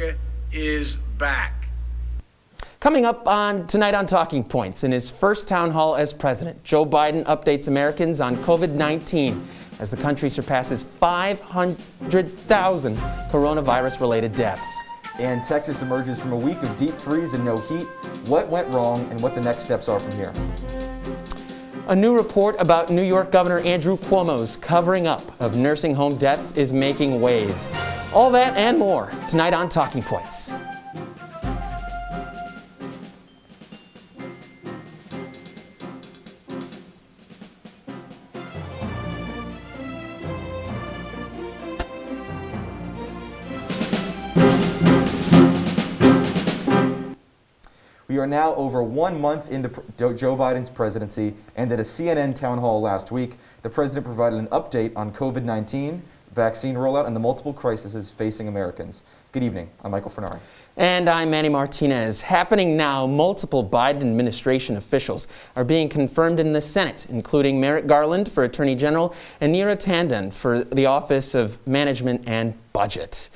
America is back. Coming up tonight on Talking Points, in his first town hall as president, Joe Biden updates Americans on COVID-19 as the country surpasses 500,000 coronavirus-related deaths. And Texas emerges from a week of deep freeze and no heat. What went wrong and what the next steps are from here. A new report about New York Governor Andrew Cuomo's covering up of nursing home deaths is making waves. All that and more tonight on Talking Points. We are now over 1 month into Joe Biden's presidency, and at a CNN town hall last week, the president provided an update on COVID-19, vaccine rollout, and the multiple crises facing Americans. Good evening. I'm Michael Furnari. And I'm Manny Martinez. Happening now, multiple Biden administration officials are being confirmed in the Senate, including Merrick Garland for Attorney General and Neera Tanden for the Office of Management and Budget.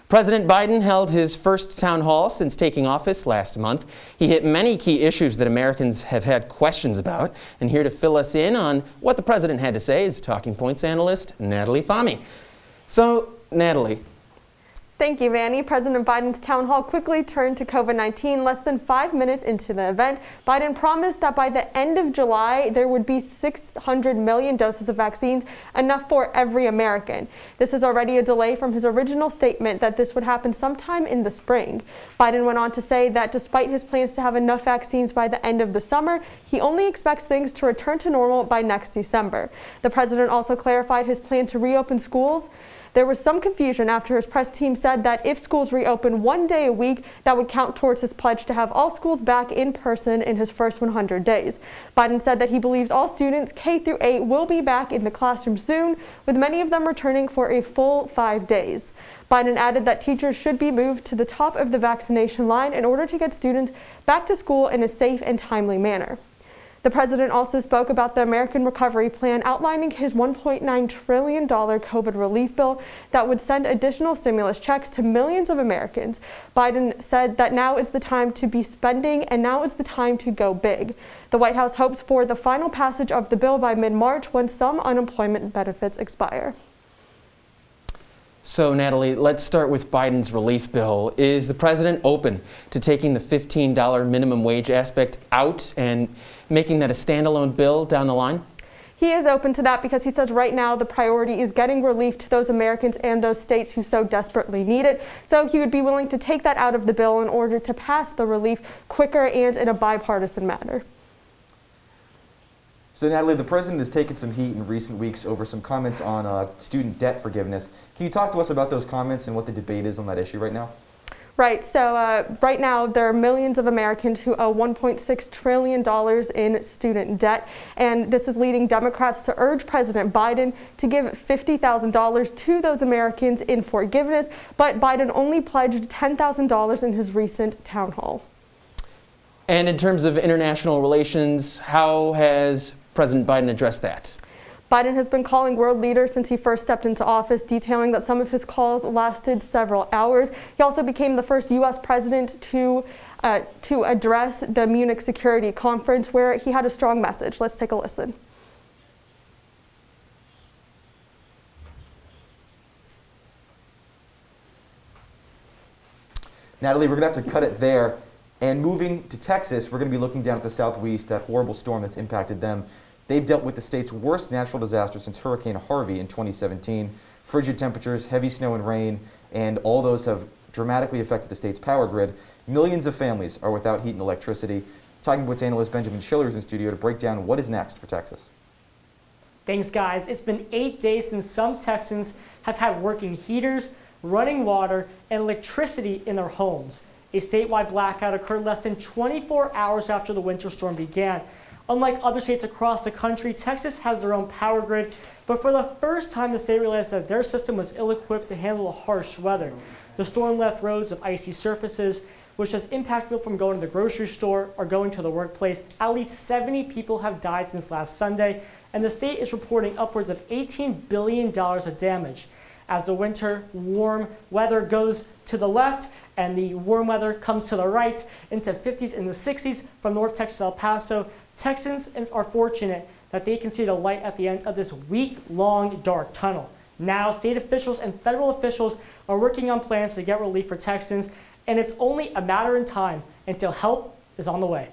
President Biden held his first town hall since taking office last month. He hit many key issues that Americans have had questions about. And here to fill us in on what the president had to say is Talking Points analyst Natalie Fahmy. So, Natalie. Thank you, Manny. President Biden's town hall quickly turned to COVID-19. Less than 5 minutes into the event, Biden promised that by the end of July, there would be 600 million doses of vaccines, enough for every American. This is already a delay from his original statement that this would happen sometime in the spring. Biden went on to say that despite his plans to have enough vaccines by the end of the summer, he only expects things to return to normal by next December. The president also clarified his plan to reopen schools. There was some confusion after his press team said that if schools reopen 1 day a week, that would count towards his pledge to have all schools back in person in his first 100 days. Biden said that he believes all students K through 8 will be back in the classroom soon, with many of them returning for a full 5 days. Biden added that teachers should be moved to the top of the vaccination line in order to get students back to school in a safe and timely manner. The president also spoke about the American Recovery Plan, outlining his $1.9 trillion COVID relief bill that would send additional stimulus checks to millions of Americans. Biden said that now is the time to be spending and now is the time to go big. The White House hopes for the final passage of the bill by mid-March when some unemployment benefits expire. So, Natalie, let's start with Biden's relief bill. Is the president open to taking the $15 minimum wage aspect out and making that a standalone bill down the line? He is open to that because he says right now the priority is getting relief to those Americans and those states who so desperately need it. So he would be willing to take that out of the bill in order to pass the relief quicker and in a bipartisan manner. So, Natalie, the president has taken some heat in recent weeks over some comments on student debt forgiveness. Can you talk to us about those comments and what the debate is on that issue right now? Right. So right now there are millions of Americans who owe $1.6 trillion in student debt. And this is leading Democrats to urge President Biden to give $50,000 to those Americans in forgiveness. But Biden only pledged $10,000 in his recent town hall. And in terms of international relations, how has President Biden addressed that? Biden has been calling world leaders since he first stepped into office, detailing that some of his calls lasted several hours. He also became the first U.S. president to address the Munich Security Conference, where he had a strong message. Let's take a listen. Natalie, we're going to have to cut it there. And moving to Texas, we're going to be looking down at the southwest, that horrible storm that's impacted them. They've dealt with the state's worst natural disaster since Hurricane Harvey in 2017. Frigid temperatures, heavy snow and rain, and all those have dramatically affected the state's power grid. Millions of families are without heat and electricity. Talking Points analyst Benjamin Schiller is in studio to break down what is next for Texas. Thanks, guys. It's been 8 days since some Texans have had working heaters, running water, and electricity in their homes. A statewide blackout occurred less than 24 hours after the winter storm began. Unlike other states across the country, Texas has their own power grid, but for the first time the state realized that their system was ill-equipped to handle harsh weather. The storm left roads of icy surfaces, which has impacted people from going to the grocery store or going to the workplace. At least 70 people have died since last Sunday, and the state is reporting upwards of $18 billion of damage. As the winter warm weather goes to the left And the warm weather comes to the right into 50s and the 60s from North Texas, El Paso. Texans are fortunate that they can see the light at the end of this week-long dark tunnel. Now, state officials and federal officials are working on plans to get relief for Texans, and it's only a matter of time until help is on the way.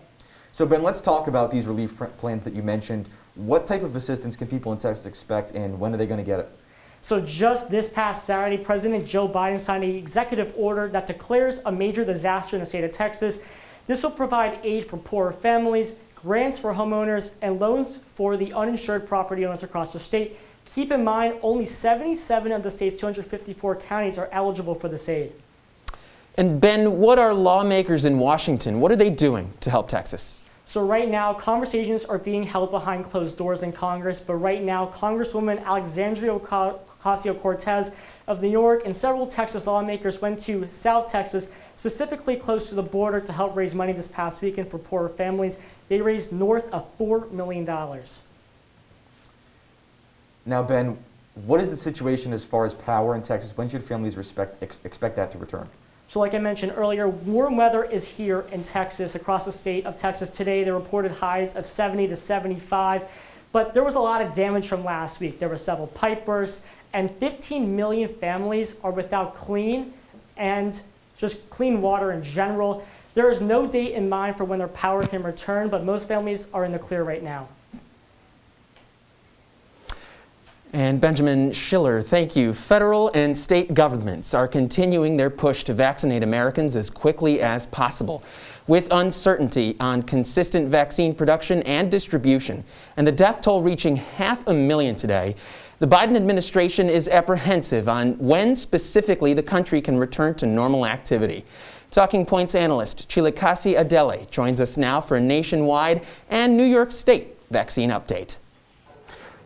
So Ben, let's talk about these relief plans that you mentioned. What type of assistance can people in Texas expect, and when are they going to get it? So just this past Saturday, President Joe Biden signed an executive order that declares a major disaster in the state of Texas. This will provide aid for poorer families, grants for homeowners, and loans for the uninsured property owners across the state. Keep in mind, only 77 of the state's 254 counties are eligible for this aid. And Ben, what are lawmakers in Washington? What are they doing to help Texas? So right now, conversations are being held behind closed doors in Congress, but right now, Congresswoman Alexandria Ocasio-Cortez of New York and several Texas lawmakers went to South Texas, specifically close to the border, to help raise money this past weekend for poorer families. They raised north of $4 million. Now, Ben, what is the situation as far as power in Texas? When should families expect that to return? So like I mentioned earlier, warm weather is here in Texas, across the state of Texas. Today, they reported highs of 70 to 75, but there was a lot of damage from last week. There were several pipe bursts, and 15 million families are without clean and just clean water in general. There is no date in mind for when their power can return, but most families are in the clear right now. And Benjamin Schiller, thank you. Federal and state governments are continuing their push to vaccinate Americans as quickly as possible. With uncertainty on consistent vaccine production and distribution, and the death toll reaching 500,000 today, the Biden administration is apprehensive on when specifically the country can return to normal activity. Talking Points analyst Chilikasi Adele joins us now for a nationwide and New York State vaccine update.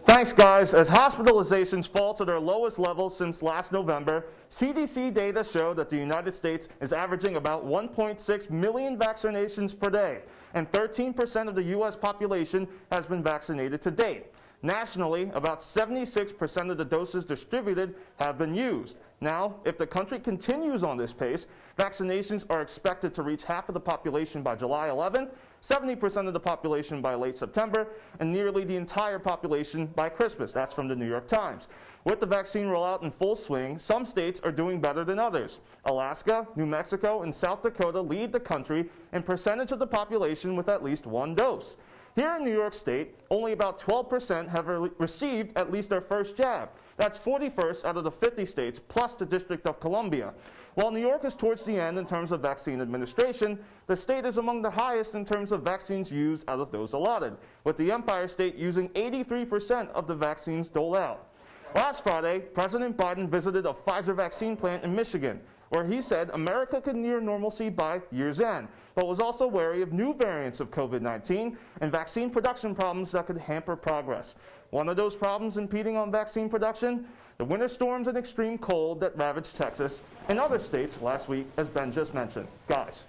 Thanks, guys. As hospitalizations fall to their lowest level since last November, CDC data show that the United States is averaging about 1.6 million vaccinations per day, and 13% of the U.S. population has been vaccinated to date. Nationally, about 76% of the doses distributed have been used. Now, if the country continues on this pace, vaccinations are expected to reach half of the population by July 11th, 70% of the population by late September, and nearly the entire population by Christmas. That's from the New York Times. With the vaccine rollout in full swing, some states are doing better than others. Alaska, New Mexico, and South Dakota lead the country in percentage of the population with at least one dose. Here in New York State, only about 12% have received at least their first jab. That's 41st out of the 50 states, plus the District of Columbia. While New York is towards the end in terms of vaccine administration, the state is among the highest in terms of vaccines used out of those allotted, with the Empire State using 83% of the vaccines doled out. Last Friday, President Biden visited a Pfizer vaccine plant in Michigan, where he said America could near normalcy by year's end, but was also wary of new variants of COVID-19 and vaccine production problems that could hamper progress. One of those problems impeding on vaccine production? The winter storms and extreme cold that ravaged Texas and other states last week, as Ben just mentioned. Guys.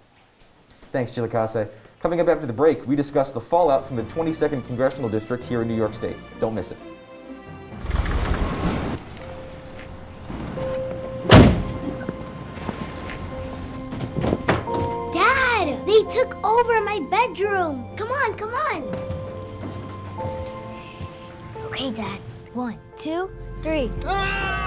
Thanks, Chilikasi. Coming up after the break, we discuss the fallout from the 22nd Congressional District here in New York State. Don't miss it. Dad, they took over my bedroom. Come on, come on. Okay, Dad. 1, 2, 3. Dad!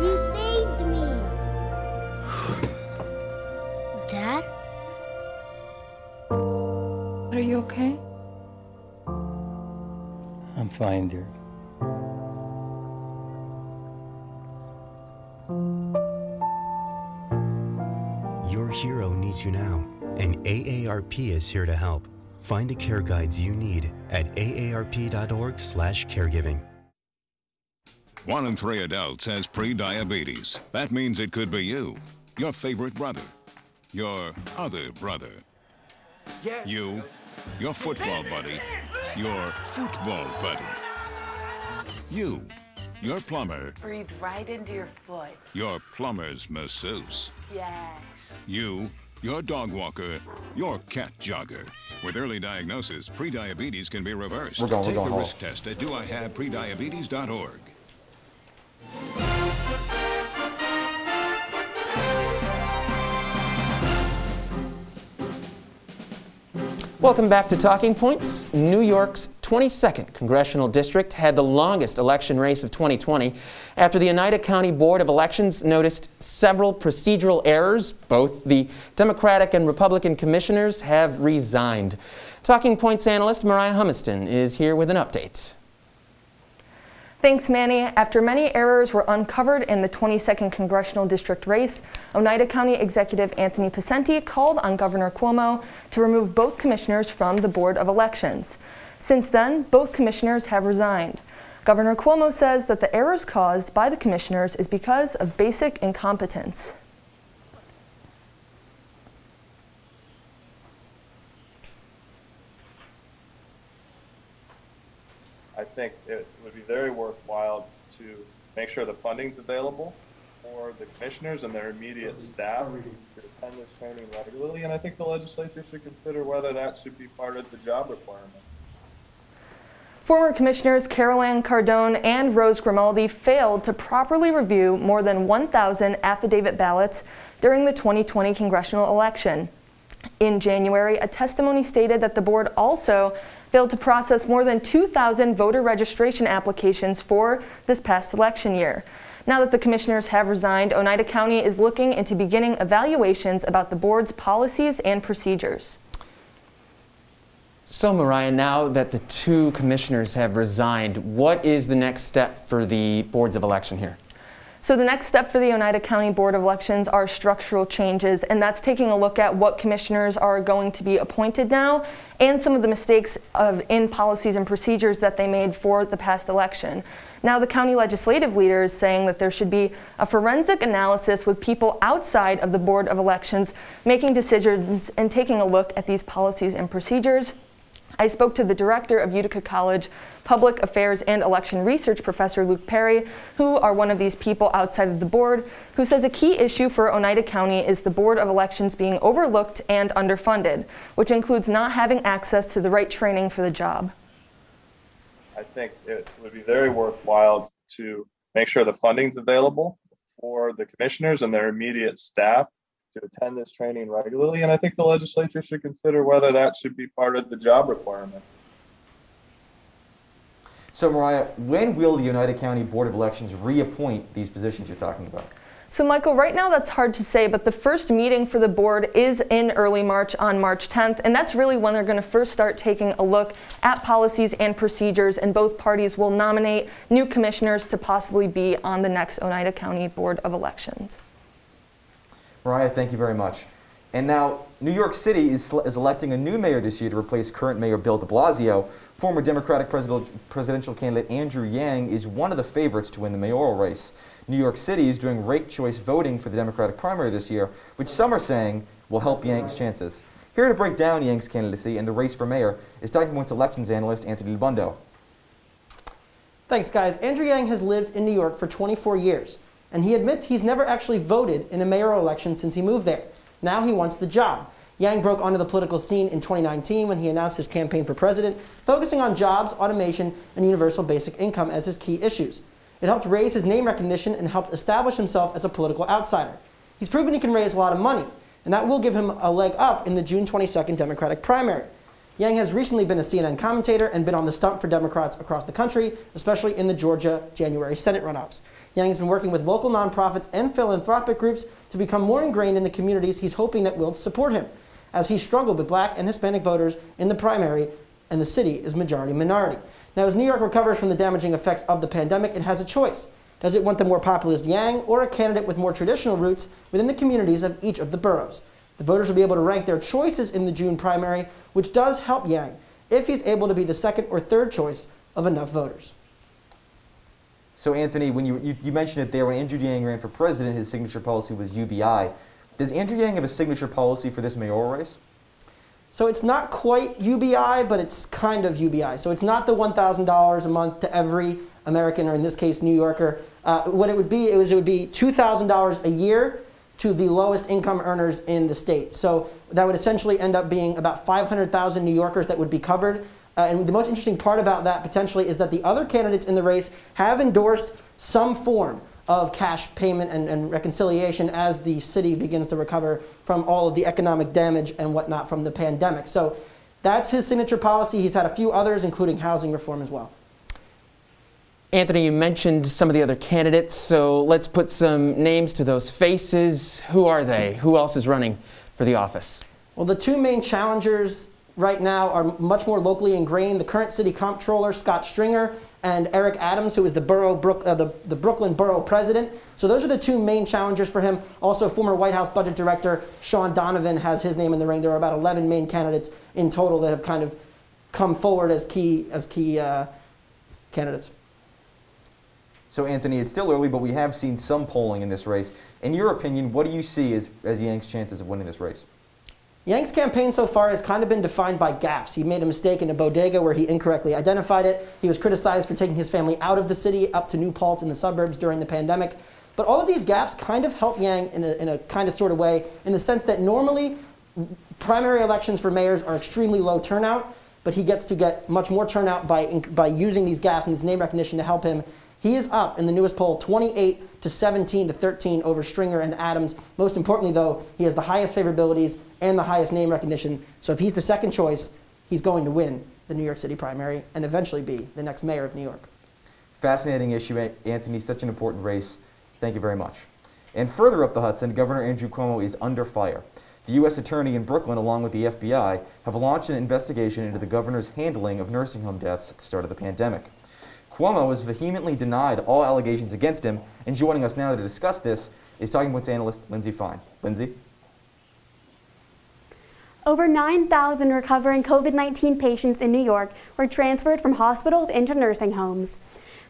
You saved me. Dad? Are you okay? I'm fine, dear. Your hero needs you now, and AARP is here to help. Find the care guides you need at aarp.org/caregiving. 1 in 3 adults has pre-diabetes. That means it could be you, your favorite brother, your other brother, you, your football buddy, your football buddy, you, your plumber. Breathe right into your foot. Your plumber's masseuse. Yes. You, your dog walker, your cat jogger. With early diagnosis, prediabetes can be reversed. Take the risk test at doihaveprediabetes.org. Welcome back to Talking Points. New York's 22nd Congressional District had the longest election race of 2020 after the Oneida County Board of Elections noticed several procedural errors. Both the Democratic and Republican commissioners have resigned. Talking Points analyst Mariah Humiston is here with an update. Thanks, Manny. After many errors were uncovered in the 22nd Congressional District race, Oneida County Executive Anthony Picenti called on Governor Cuomo to remove both commissioners from the Board of Elections. Since then, both commissioners have resigned. Governor Cuomo says that the errors caused by the commissioners is because of basic incompetence. I think it would be very worthwhile to make sure the funding's available for the commissioners and their immediate staff to attend this training regularly, and I think the legislature should consider whether that should be part of the job requirement. Former Commissioners Carol Ann Cardone and Rose Grimaldi failed to properly review more than 1,000 affidavit ballots during the 2020 congressional election. In January, a testimony stated that the board also failed to process more than 2,000 voter registration applications for this past election year. Now that the commissioners have resigned, Oneida County is looking into beginning evaluations about the board's policies and procedures. So, Mariah, now that the two commissioners have resigned, what is the next step for the boards of election here? So the next step for the Oneida County Board of Elections are structural changes, and that's taking a look at what commissioners are going to be appointed now and some of the mistakes in policies and procedures that they made for the past election. Now the county legislative leader is saying that there should be a forensic analysis with people outside of the Board of Elections making decisions and taking a look at these policies and procedures. I spoke to the director of Utica College Public Affairs and Election Research, Professor Luke Perry, who are one of these people outside of the board, who says a key issue for Oneida County is the Board of Elections being overlooked and underfunded, which includes not having access to the right training for the job. I think it would be very worthwhile to make sure the funding's available for the commissioners and their immediate staff to attend this training regularly, and I think the legislature should consider whether that should be part of the job requirement. So, Mariah, when will the Oneida County Board of Elections reappoint these positions you're talking about? So, Michael, right now that's hard to say, but the first meeting for the board is in early March on March 10th, and that's really when they're going to first start taking a look at policies and procedures, and both parties will nominate new commissioners to possibly be on the next Oneida County Board of Elections. Mariah, thank you very much. And now, New York City is electing a new mayor this year to replace current Mayor Bill de Blasio. Former Democratic presidential candidate Andrew Yang is one of the favorites to win the mayoral race. New York City is doing ranked choice voting for the Democratic primary this year, which some are saying will help Yang's chances. Here to break down Yang's candidacy and the race for mayor is Talking Points elections analyst Anthony Lubundo. Thanks, guys. Andrew Yang has lived in New York for 24 years, and he admits he's never actually voted in a mayoral election since he moved there. Now he wants the job. Yang broke onto the political scene in 2019 when he announced his campaign for president, focusing on jobs, automation, and universal basic income as his key issues. It helped raise his name recognition and helped establish himself as a political outsider. He's proven he can raise a lot of money, and that will give him a leg up in the June 22nd Democratic primary. Yang has recently been a CNN commentator and been on the stump for Democrats across the country, especially in the Georgia January Senate runoffs. Yang has been working with local nonprofits and philanthropic groups to become more ingrained in the communities he's hoping that will support him, as he struggled with Black and Hispanic voters in the primary, and the city is majority minority. Now, as New York recovers from the damaging effects of the pandemic, it has a choice. Does it want the more populist Yang or a candidate with more traditional roots within the communities of each of the boroughs? The voters will be able to rank their choices in the June primary, which does help Yang if he's able to be the second or third choice of enough voters. So, Anthony, when you mentioned it there, when Andrew Yang ran for president, his signature policy was UBI. Does Andrew Yang have a signature policy for this mayoral race? So it's not quite UBI, but it's kind of UBI. So it's not the $1,000 a month to every American, or in this case, New Yorker. What it would be, it would be $2,000 a year to the lowest income earners in the state. So that would essentially end up being about 500,000 New Yorkers that would be covered. And the most interesting part about that potentially is that the other candidates in the race have endorsed some form of cash payment and reconciliation as the city begins to recover from all of the economic damage and whatnot from the pandemic. So that's his signature policy. He's had a few others, including housing reform as well. Anthony, you mentioned some of the other candidates, so let's put some names to those faces. Who are they? Who else is running for the office? Well, the two main challengers right now are much more locally ingrained. The current city comptroller, Scott Stringer, and Eric Adams, who is the Brooklyn Borough president. So those are the two main challengers for him. Also, former White House budget director Sean Donovan has his name in the ring. There are about 11 main candidates in total that have kind of come forward as key candidates. So Anthony, it's still early, but we have seen some polling in this race. In your opinion, what do you see as Yang's chances of winning this race? Yang's campaign so far has kind of been defined by gaps. He made a mistake in a bodega where he incorrectly identified it. He was criticized for taking his family out of the city up to New Paltz in the suburbs during the pandemic. But all of these gaps kind of help Yang in a kind of sort of way, in the sense that normally primary elections for mayors are extremely low turnout, but he gets to get much more turnout by using these gaps and this name recognition to help him. He is up in the newest poll 28 to 17 to 13 over Stringer and Adams. Most importantly, though, he has the highest favorabilities and the highest name recognition. So if he's the second choice, he's going to win the New York City primary and eventually be the next mayor of New York. Fascinating issue, Anthony. Such an important race. Thank you very much. And further up the Hudson, Governor Andrew Cuomo is under fire. The U.S. Attorney in Brooklyn, along with the FBI, have launched an investigation into the governor's handling of nursing home deaths at the start of the pandemic. Cuomo has vehemently denied all allegations against him, and joining us now to discuss this is Talking Points analyst Lindsay Fine. Lindsay? Over 9,000 recovering COVID-19 patients in New York were transferred from hospitals into nursing homes.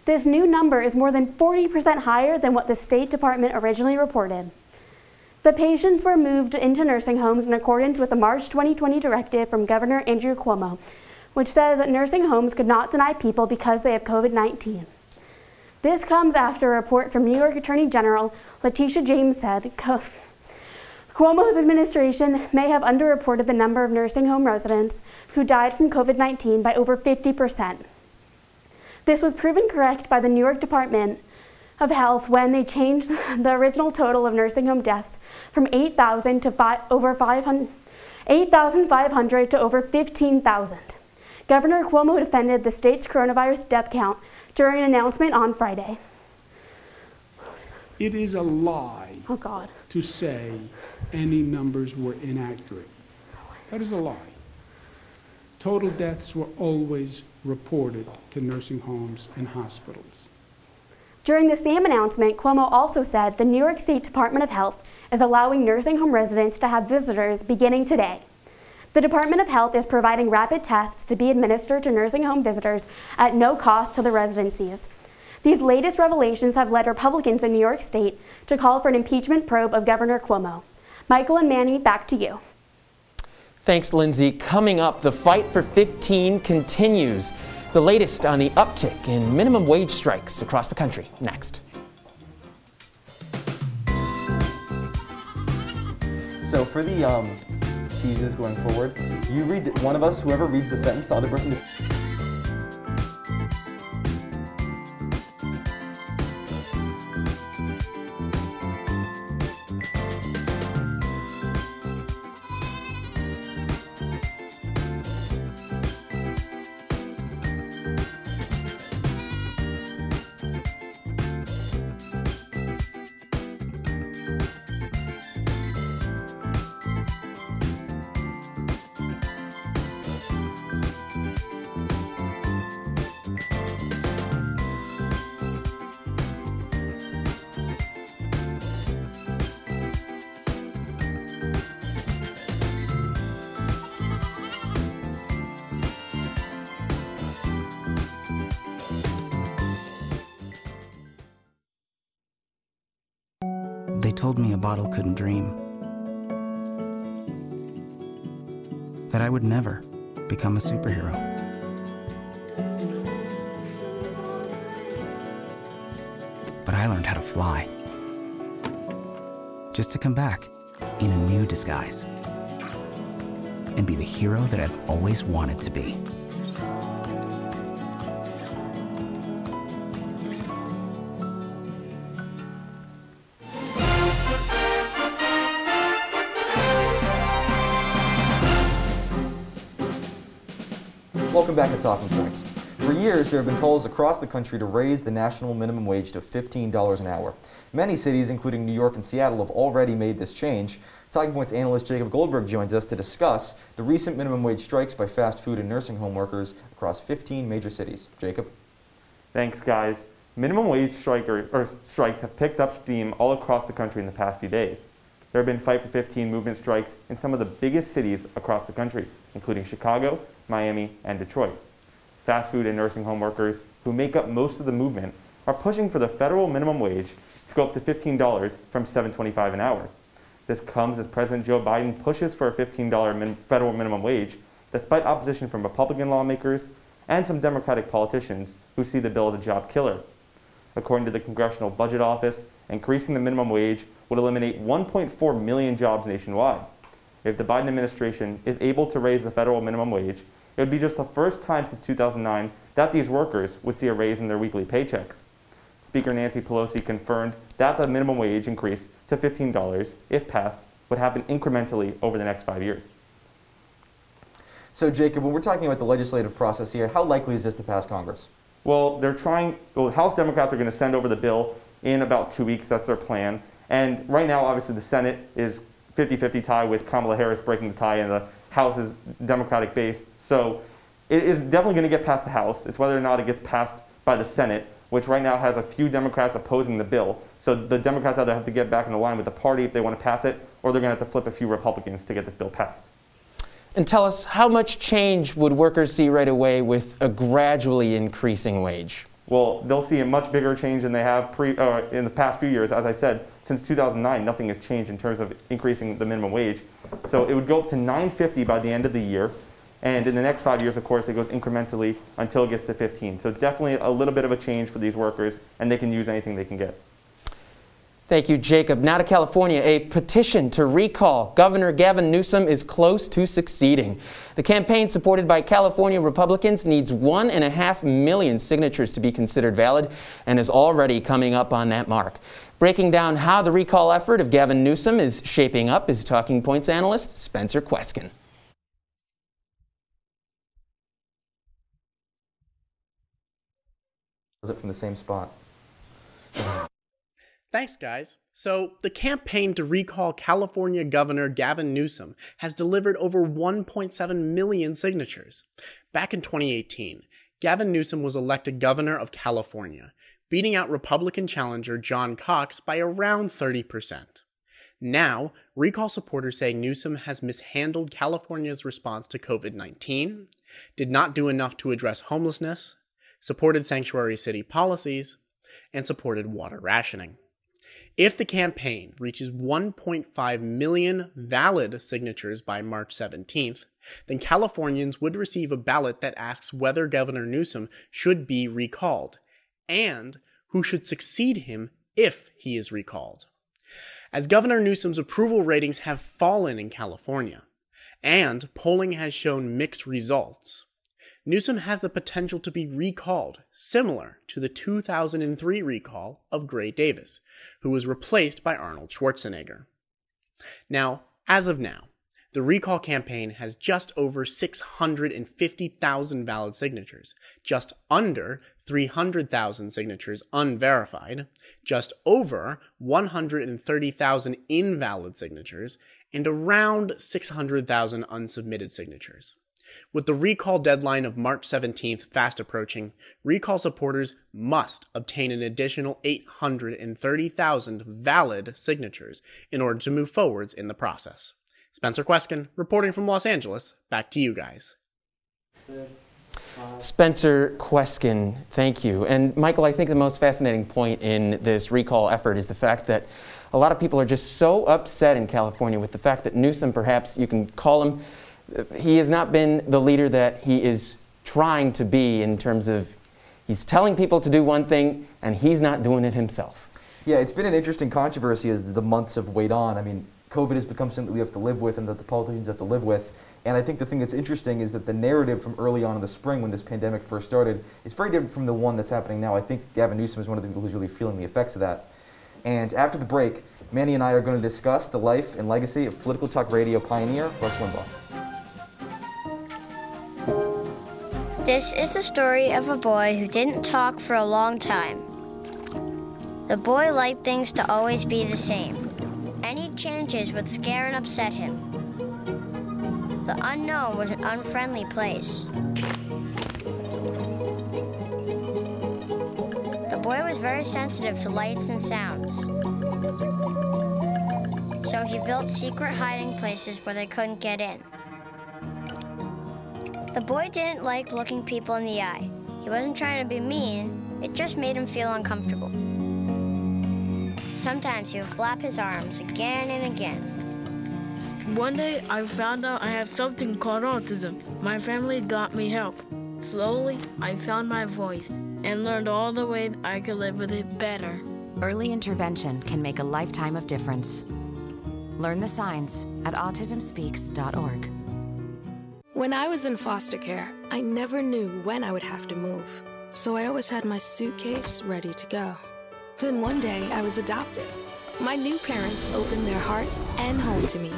This new number is more than 40% higher than what the State Department originally reported. The patients were moved into nursing homes in accordance with the March 2020 directive from Governor Andrew Cuomo, which says that nursing homes could not deny people because they have COVID-19. This comes after a report from New York Attorney General Letitia James said Cuomo's administration may have underreported the number of nursing home residents who died from COVID-19 by over 50%. This was proven correct by the New York Department of Health when they changed the original total of nursing home deaths from 8,000 to over 8,500 to over 15,000. Governor Cuomo defended the state's coronavirus death count during an announcement on Friday. It is a lie to say any numbers were inaccurate. That is a lie. Total deaths were always reported to nursing homes and hospitals. During the same announcement, Cuomo also said the New York State Department of Health is allowing nursing home residents to have visitors beginning today. The Department of Health is providing rapid tests to be administered to nursing home visitors at no cost to the residencies. These latest revelations have led Republicans in New York State to call for an impeachment probe of Governor Cuomo. Michael and Manny, back to you. Thanks, Lindsay. Coming up, the fight for 15 continues. The latest on the uptick in minimum wage strikes across the country. Next. So for the teases going forward, you read one of us, whoever reads the sentence, the other person just... They told me a bottle couldn't dream. That I would never become a superhero. I learned how to fly. Just to come back in a new disguise and be the hero that I've always wanted to be. Welcome back to Talking Points. For years, there have been calls across the country to raise the national minimum wage to $15 an hour. Many cities, including New York and Seattle, have already made this change. Talking Points analyst Jacob Goldberg joins us to discuss the recent minimum wage strikes by fast food and nursing home workers across 15 major cities. Jacob? Thanks, guys. Minimum wage strikes have picked up steam all across the country in the past few days. There have been Fight for 15 movement strikes in some of the biggest cities across the country, including Chicago, Miami, and Detroit. Fast food and nursing home workers, who make up most of the movement, are pushing for the federal minimum wage to go up to $15 from $7.25 an hour. This comes as President Joe Biden pushes for a $15 federal minimum wage, despite opposition from Republican lawmakers and some Democratic politicians who see the bill as a job killer. According to the Congressional Budget Office, increasing the minimum wage would eliminate 1.4 million jobs nationwide. If the Biden administration is able to raise the federal minimum wage, it would be just the first time since 2009 that these workers would see a raise in their weekly paychecks. Speaker Nancy Pelosi confirmed that the minimum wage increase to $15, if passed, would happen incrementally over the next 5 years. So, Jacob, when we're talking about the legislative process here, how likely is this to pass Congress? Well, House Democrats are going to send over the bill in about 2 weeks. That's their plan. And right now, obviously, the Senate is 50-50 tie with Kamala Harris breaking the tie, and the House is Democratic based. So it is definitely going to get past the House. It's whether or not it gets passed by the Senate, which right now has a few Democrats opposing the bill. So the Democrats either have to get back in the line with the party if they want to pass it, or they're going to have to flip a few Republicans to get this bill passed. And tell us, how much change would workers see right away with a gradually increasing wage? Well, they'll see a much bigger change than they have in the past few years. As I said, since 2009, nothing has changed in terms of increasing the minimum wage. So it would go up to $9.50 by the end of the year. And in the next 5 years, of course, it goes incrementally until it gets to $15. So definitely a little bit of a change for these workers, and they can use anything they can get. Thank you, Jacob. Now to California. A petition to recall Governor Gavin Newsom is close to succeeding. The campaign, supported by California Republicans, needs 1.5 million signatures to be considered valid and is already coming up on that mark. Breaking down how the recall effort of Gavin Newsom is shaping up is Talking Points analyst Spencer Kweskin. Was it from the same spot? Thanks, guys. So, the campaign to recall California Governor Gavin Newsom has delivered over 1.7 million signatures. Back in 2018, Gavin Newsom was elected governor of California, beating out Republican challenger John Cox by around 30%. Now, recall supporters say Newsom has mishandled California's response to COVID-19, did not do enough to address homelessness, supported sanctuary city policies, and supported water rationing. If the campaign reaches 1.5 million valid signatures by March 17th, then Californians would receive a ballot that asks whether Governor Newsom should be recalled, and who should succeed him if he is recalled. As Governor Newsom's approval ratings have fallen in California, and polling has shown mixed results, Newsom has the potential to be recalled, similar to the 2003 recall of Gray Davis, who was replaced by Arnold Schwarzenegger. Now, as of now, the recall campaign has just over 650,000 valid signatures, just under 300,000 signatures unverified, just over 130,000 invalid signatures, and around 600,000 unsubmitted signatures. With the recall deadline of March 17th fast approaching, recall supporters must obtain an additional 830,000 valid signatures in order to move forwards in the process. Spencer Kweskin, reporting from Los Angeles. Back to you guys. Spencer Kweskin, thank you. And Michael, I think the most fascinating point in this recall effort is the fact that a lot of people are just so upset in California with the fact that Newsom, perhaps you can call him, he has not been the leader that he is trying to be in terms of he's telling people to do one thing and he's not doing it himself. Yeah, it's been an interesting controversy as the months have weighed on. I mean, COVID has become something we have to live with and that the politicians have to live with. And I think the thing that's interesting is that the narrative from early on in the spring when this pandemic first started is very different from the one that's happening now. I think Gavin Newsom is one of the people who's really feeling the effects of that. And after the break, Manny and I are going to discuss the life and legacy of political talk radio pioneer Rush Limbaugh. This is the story of a boy who didn't talk for a long time. The boy liked things to always be the same. Any changes would scare and upset him. The unknown was an unfriendly place. The boy was very sensitive to lights and sounds. So he built secret hiding places where they couldn't get in. The boy didn't like looking people in the eye. He wasn't trying to be mean, it just made him feel uncomfortable. Sometimes he would flap his arms again and again. One day, I found out I have something called autism. My family got me help. Slowly, I found my voice and learned all the ways I could live with it better. Early intervention can make a lifetime of difference. Learn the signs at autismspeaks.org. When I was in foster care, I never knew when I would have to move. So I always had my suitcase ready to go. Then one day, I was adopted. My new parents opened their hearts and home to me.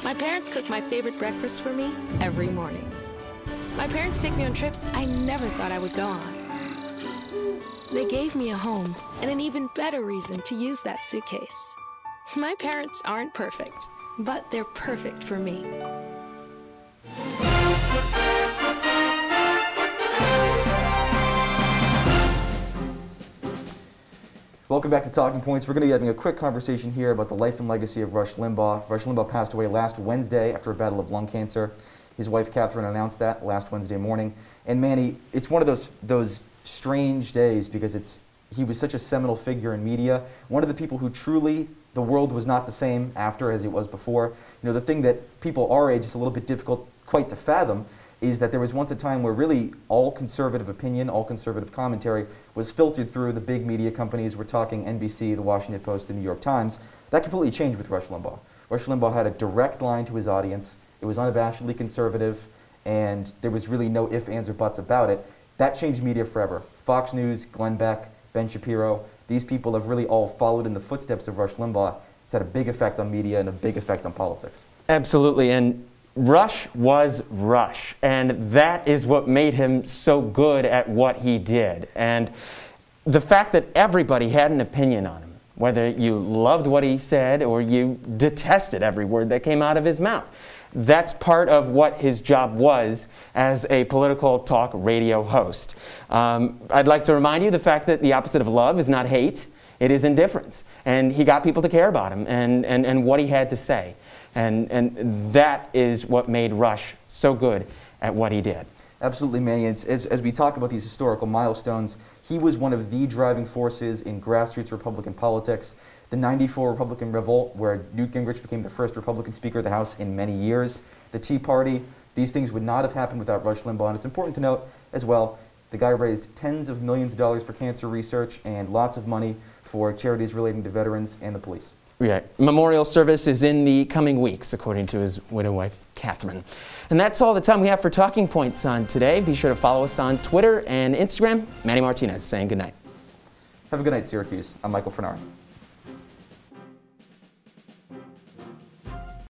My parents cook my favorite breakfast for me every morning. My parents take me on trips I never thought I would go on. They gave me a home and an even better reason to use that suitcase. My parents aren't perfect, but they're perfect for me. Welcome back to Talking Points. We're going to be having a quick conversation here about the life and legacy of Rush Limbaugh. Rush Limbaugh passed away last Wednesday after a battle of lung cancer. His wife, Catherine, announced that last Wednesday morning. And Manny, it's one of those strange days because he was such a seminal figure in media. One of the people who truly, the world was not the same after as it was before. You know, the thing that people our age is a little bit difficult quite to fathom is that there was once a time where really all conservative opinion, all conservative commentary was filtered through the big media companies. We're talking NBC, the Washington Post, the New York Times. That completely changed with Rush Limbaugh. Rush Limbaugh had a direct line to his audience. It was unabashedly conservative, and there was really no ifs, ands, or buts about it. That changed media forever. Fox News, Glenn Beck, Ben Shapiro, these people have really all followed in the footsteps of Rush Limbaugh. It's had a big effect on media and a big effect on politics. Absolutely, and Rush was Rush, and that is what made him so good at what he did. And the fact that everybody had an opinion on him, whether you loved what he said or you detested every word that came out of his mouth, that's part of what his job was as a political talk radio host. I'd like to remind you the fact that the opposite of love is not hate, it is indifference. And he got people to care about him and what he had to say. And that is what made Rush so good at what he did. Absolutely, Manny. As we talk about these historical milestones, he was one of the driving forces in grassroots Republican politics. The '94 Republican Revolt, where Newt Gingrich became the first Republican Speaker of the House in many years. The Tea Party, these things would not have happened without Rush Limbaugh. And it's important to note as well, the guy raised tens of millions of dollars for cancer research and lots of money for charities relating to veterans and the police. Yeah. Memorial service is in the coming weeks, according to his widow wife, Catherine. And that's all the time we have for Talking Points on today. Be sure to follow us on Twitter and Instagram. Manny Martinez saying good night. Have a good night, Syracuse. I'm Michael Furnari.